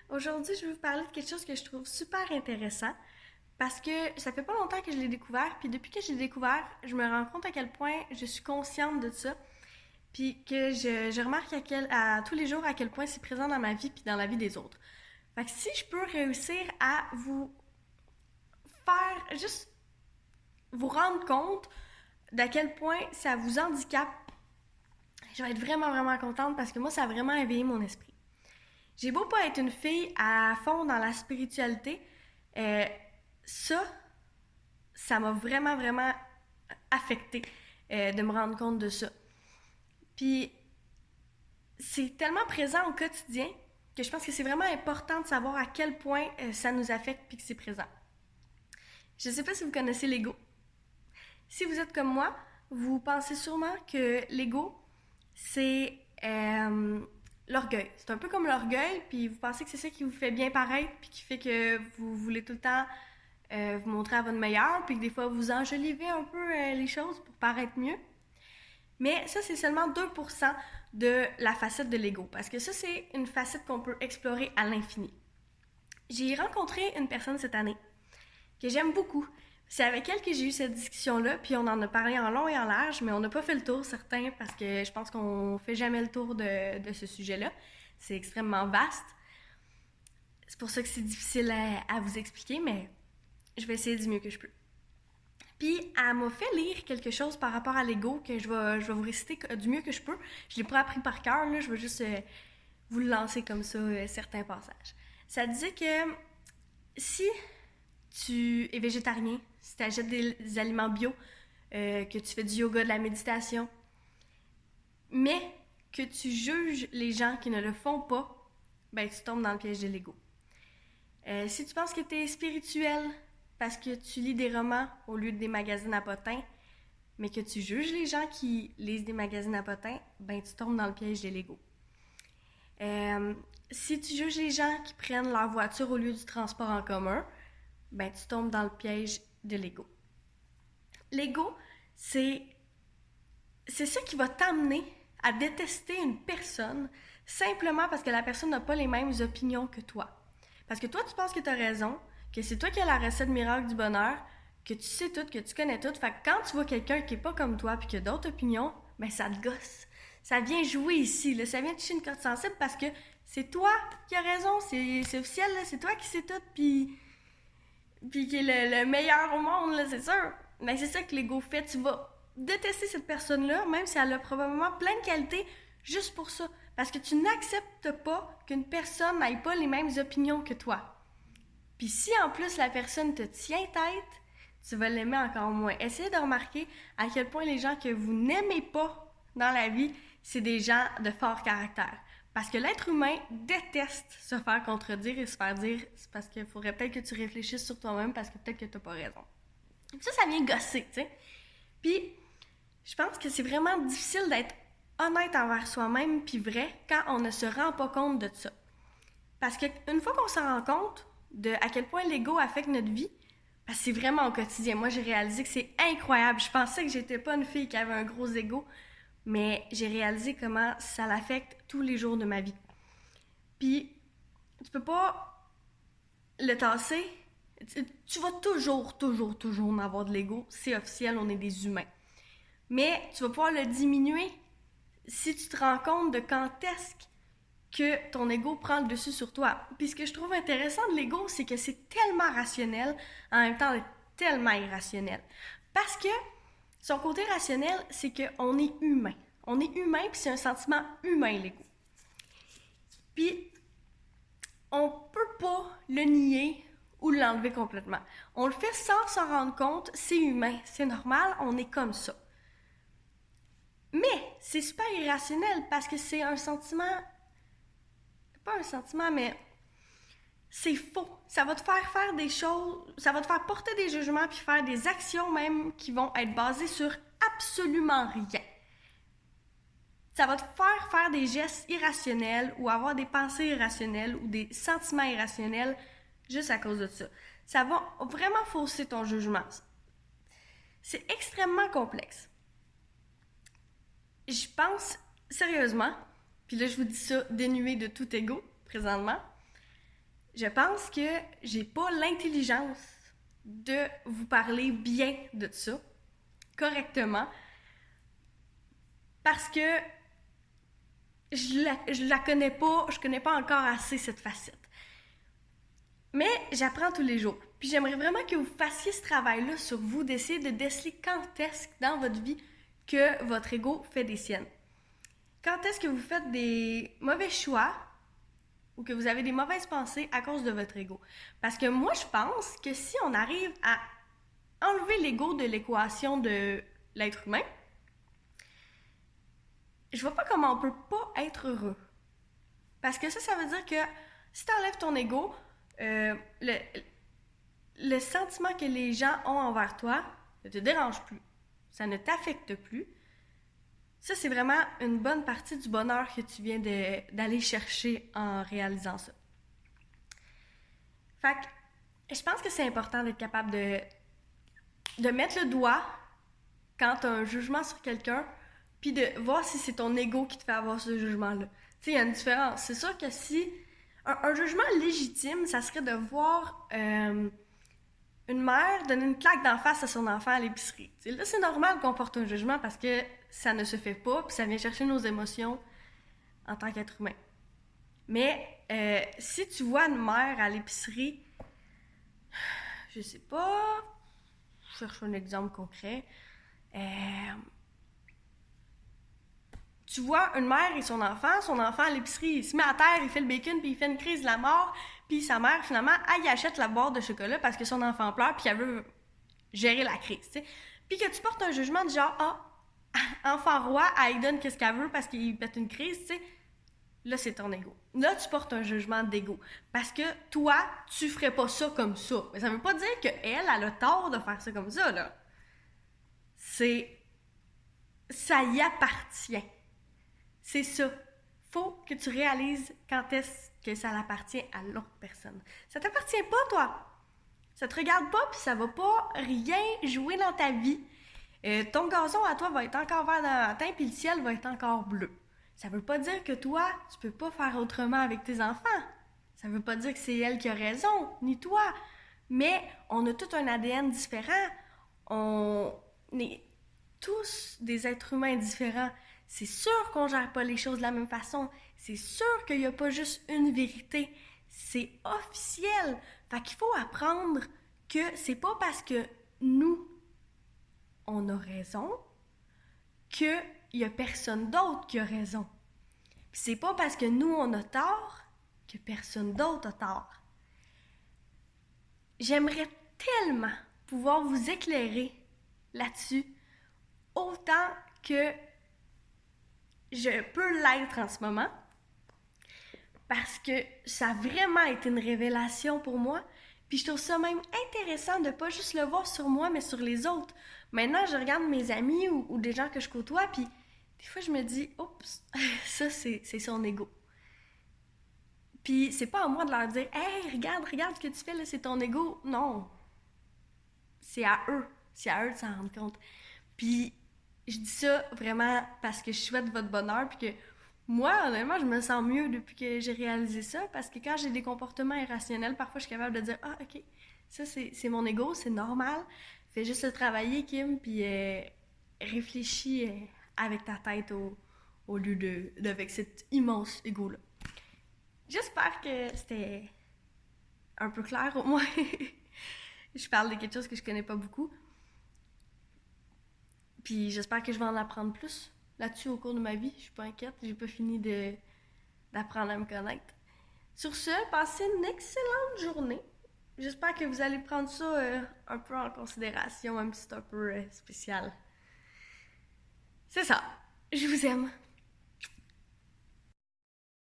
Aujourd'hui, je vais vous parler de quelque chose que je trouve super intéressant parce que ça fait pas longtemps que je l'ai découvert, puis depuis que je l'ai découvert, je me rends compte à quel point je suis consciente de ça, puis que je remarque à tous les jours à quel point c'est présent dans ma vie puis dans la vie des autres. Fait que si je peux réussir à vous faire juste vous rendre compte d'à quel point ça vous handicape, je vais être vraiment, vraiment contente parce que moi, ça a vraiment éveillé mon esprit. J'ai beau pas être une fille à fond dans la spiritualité, euh, ça, ça m'a vraiment, vraiment affectée de me rendre compte de ça. Puis, c'est tellement présent au quotidien que je pense que c'est vraiment important de savoir à quel point ça nous affecte puis que c'est présent. Je sais pas si vous connaissez l'ego. Si vous êtes comme moi, vous pensez sûrement que l'ego, c'est l'orgueil. C'est un peu comme l'orgueil, puis vous pensez que c'est ça qui vous fait bien paraître, puis qui fait que vous voulez tout le temps vous montrer à votre meilleur, puis que des fois vous enjolivez un peu les choses pour paraître mieux. Mais ça, c'est seulement 2% de la facette de l'ego, parce que ça, c'est une facette qu'on peut explorer à l'infini. J'ai rencontré une personne cette année que j'aime beaucoup. C'est avec elle que j'ai eu cette discussion-là, puis on en a parlé en long et en large, mais on n'a pas fait le tour, certains, parce que je pense qu'on fait jamais le tour de ce sujet-là. C'est extrêmement vaste. C'est pour ça que c'est difficile à vous expliquer, mais je vais essayer du mieux que je peux. Puis, elle m'a fait lire quelque chose par rapport à l'ego que je vais vous réciter du mieux que je peux. Je ne l'ai pas appris par cœur, là, je vais juste vous le lancer comme ça, certains passages. Ça disait que si tu es végétarien, si tu achètes des aliments bio, que tu fais du yoga, de la méditation, mais que tu juges les gens qui ne le font pas, ben tu tombes dans le piège de l'ego. Si tu penses que tu es spirituel parce que tu lis des romans au lieu des magazines à potins, mais que tu juges les gens qui lisent des magazines à potins, ben tu tombes dans le piège de l'ego. Si tu juges les gens qui prennent leur voiture au lieu du transport en commun, ben tu tombes dans le piège de l'ego. L'ego, c'est ça qui va t'amener à détester une personne simplement parce que la personne n'a pas les mêmes opinions que toi. Parce que toi, tu penses que tu as raison, que c'est toi qui as la recette miracle du bonheur, que tu sais tout, que tu connais tout. Fait que quand tu vois quelqu'un qui est pas comme toi puis qui a d'autres opinions, ben ça te gosse. Ça vient jouer ici, là. Ça vient toucher une corde sensible parce que c'est toi qui as raison, c'est officiel, là. C'est toi qui sais tout puis qui est le meilleur au monde, là, c'est sûr. Mais c'est ça que l'ego fait. Tu vas détester cette personne-là, même si elle a probablement plein de qualités, juste pour ça. Parce que tu n'acceptes pas qu'une personne n'ait pas les mêmes opinions que toi. Puis si en plus la personne te tient tête, tu vas l'aimer encore moins. Essayez de remarquer à quel point les gens que vous n'aimez pas dans la vie, c'est des gens de fort caractère. Parce que l'être humain déteste se faire contredire et se faire dire c'est parce qu'il faudrait peut-être que tu réfléchisses sur toi-même parce que peut-être que t'as pas raison. Ça vient gosser, tu sais. Puis, je pense que c'est vraiment difficile d'être honnête envers soi-même puis vrai quand on ne se rend pas compte de ça. Parce qu'une fois qu'on s'en rend compte de à quel point l'ego affecte notre vie, parce que c'est vraiment au quotidien. Moi, j'ai réalisé que c'est incroyable. Je pensais que j'étais pas une fille qui avait un gros ego, mais j'ai réalisé comment ça l'affecte tous les jours de ma vie. Puis, tu peux pas le tasser. Tu vas toujours en avoir de l'ego. C'est officiel, on est des humains. Mais tu vas pouvoir le diminuer si tu te rends compte de quand est-ce que ton ego prend le dessus sur toi. Puis ce que je trouve intéressant de l'ego, c'est que c'est tellement rationnel, en même temps tellement irrationnel. Parce que son côté rationnel, c'est qu'on est humain. On est humain, puis c'est un sentiment humain, l'ego. Puis, on peut pas le nier ou l'enlever complètement. On le fait sans s'en rendre compte, c'est humain, c'est normal, on est comme ça. Mais c'est super irrationnel parce que c'est un sentiment, pas un sentiment, mais c'est faux. Ça va te faire des choses, ça va te faire porter des jugements puis faire des actions même qui vont être basées sur absolument rien. Ça va te faire des gestes irrationnels ou avoir des pensées irrationnelles ou des sentiments irrationnels juste à cause de ça. Ça va vraiment fausser ton jugement. C'est extrêmement complexe. Je pense sérieusement, puis là je vous dis ça dénué de tout ego présentement, je pense que j'ai pas l'intelligence de vous parler bien de ça, correctement, parce que je la connais pas, je connais pas encore assez cette facette. Mais j'apprends tous les jours. Puis j'aimerais vraiment que vous fassiez ce travail-là sur vous, d'essayer de déceler quand est-ce dans votre vie que votre ego fait des siennes. Quand est-ce que vous faites des mauvais choix ou que vous avez des mauvaises pensées à cause de votre ego. Parce que moi, je pense que si on arrive à enlever l'ego de l'équation de l'être humain, je vois pas comment on peut pas être heureux. Parce que ça veut dire que si tu enlèves ton ego, le sentiment que les gens ont envers toi ne te dérange plus. Ça ne t'affecte plus. Ça, c'est vraiment une bonne partie du bonheur que tu viens d'aller chercher en réalisant ça. Fait que je pense que c'est important d'être capable de mettre le doigt quand tu as un jugement sur quelqu'un, puis de voir si c'est ton ego qui te fait avoir ce jugement-là. Tu sais, il y a une différence. C'est sûr que si... Un jugement légitime, ça serait de voir une mère donner une claque d'en face à son enfant à l'épicerie. T'sais, là, c'est normal qu'on porte un jugement parce que ça ne se fait pas, puis ça vient chercher nos émotions en tant qu'être humain. Mais si tu vois une mère à l'épicerie, je sais pas, je cherche un exemple concret, tu vois une mère et son enfant à l'épicerie, il se met à terre, il fait le bacon, puis il fait une crise de la mort, puis sa mère, finalement, elle achète la boîte de chocolat parce que son enfant pleure, puis elle veut gérer la crise, tu sais. Puis que tu portes un jugement de genre, enfant roi, elle lui donne qu'est-ce qu'elle veut parce qu'il pète une crise, tu sais. Là, c'est ton ego. Là, tu portes un jugement d'ego. Parce que toi, tu ferais pas ça comme ça. Mais ça veut pas dire qu'elle a le tort de faire ça comme ça, là. Ça y appartient. C'est ça. Faut que tu réalises quand est-ce que ça appartient à l'autre personne. Ça t'appartient pas, toi. Ça te regarde pas, puis ça va pas rien jouer dans ta vie. Ton gazon à toi va être encore vert dans le matin, puis le ciel va être encore bleu. Ça veut pas dire que toi, tu peux pas faire autrement avec tes enfants. Ça veut pas dire que c'est elle qui a raison, ni toi. Mais on a tout un ADN différent. On est tous des êtres humains différents. C'est sûr qu'on gère pas les choses de la même façon. C'est sûr qu'il y a pas juste une vérité. C'est officiel. Fait qu'il faut apprendre que c'est pas parce que nous, on a raison, qu'il y a personne d'autre qui a raison. Puis c'est pas parce que nous, on a tort, que personne d'autre a tort. J'aimerais tellement pouvoir vous éclairer là-dessus, autant que je peux l'être en ce moment, parce que ça a vraiment été une révélation pour moi. Puis je trouve ça même intéressant de pas juste le voir sur moi, mais sur les autres. Maintenant, je regarde mes amis ou des gens que je côtoie, puis des fois, je me dis, oups, ça, c'est son ego. Puis c'est pas à moi de leur dire, hey, regarde ce que tu fais, là, c'est ton ego. Non. C'est à eux. C'est à eux de s'en rendre compte. Puis je dis ça vraiment parce que je souhaite votre bonheur, puis que moi, honnêtement, je me sens mieux depuis que j'ai réalisé ça, parce que quand j'ai des comportements irrationnels, parfois, je suis capable de dire, ah, ok, ça, c'est mon ego, c'est normal. Fais juste le travailler, Kim, puis réfléchis avec ta tête au lieu avec cet immense ego-là. J'espère que c'était un peu clair, au moins. Je parle de quelque chose que je connais pas beaucoup. Puis j'espère que je vais en apprendre plus là-dessus au cours de ma vie. Je suis pas inquiète, j'ai pas fini d'apprendre à me connaître. Sur ce, passez une excellente journée. J'espère que vous allez prendre ça un peu en considération, même si c'est un peu spécial. C'est ça. Je vous aime.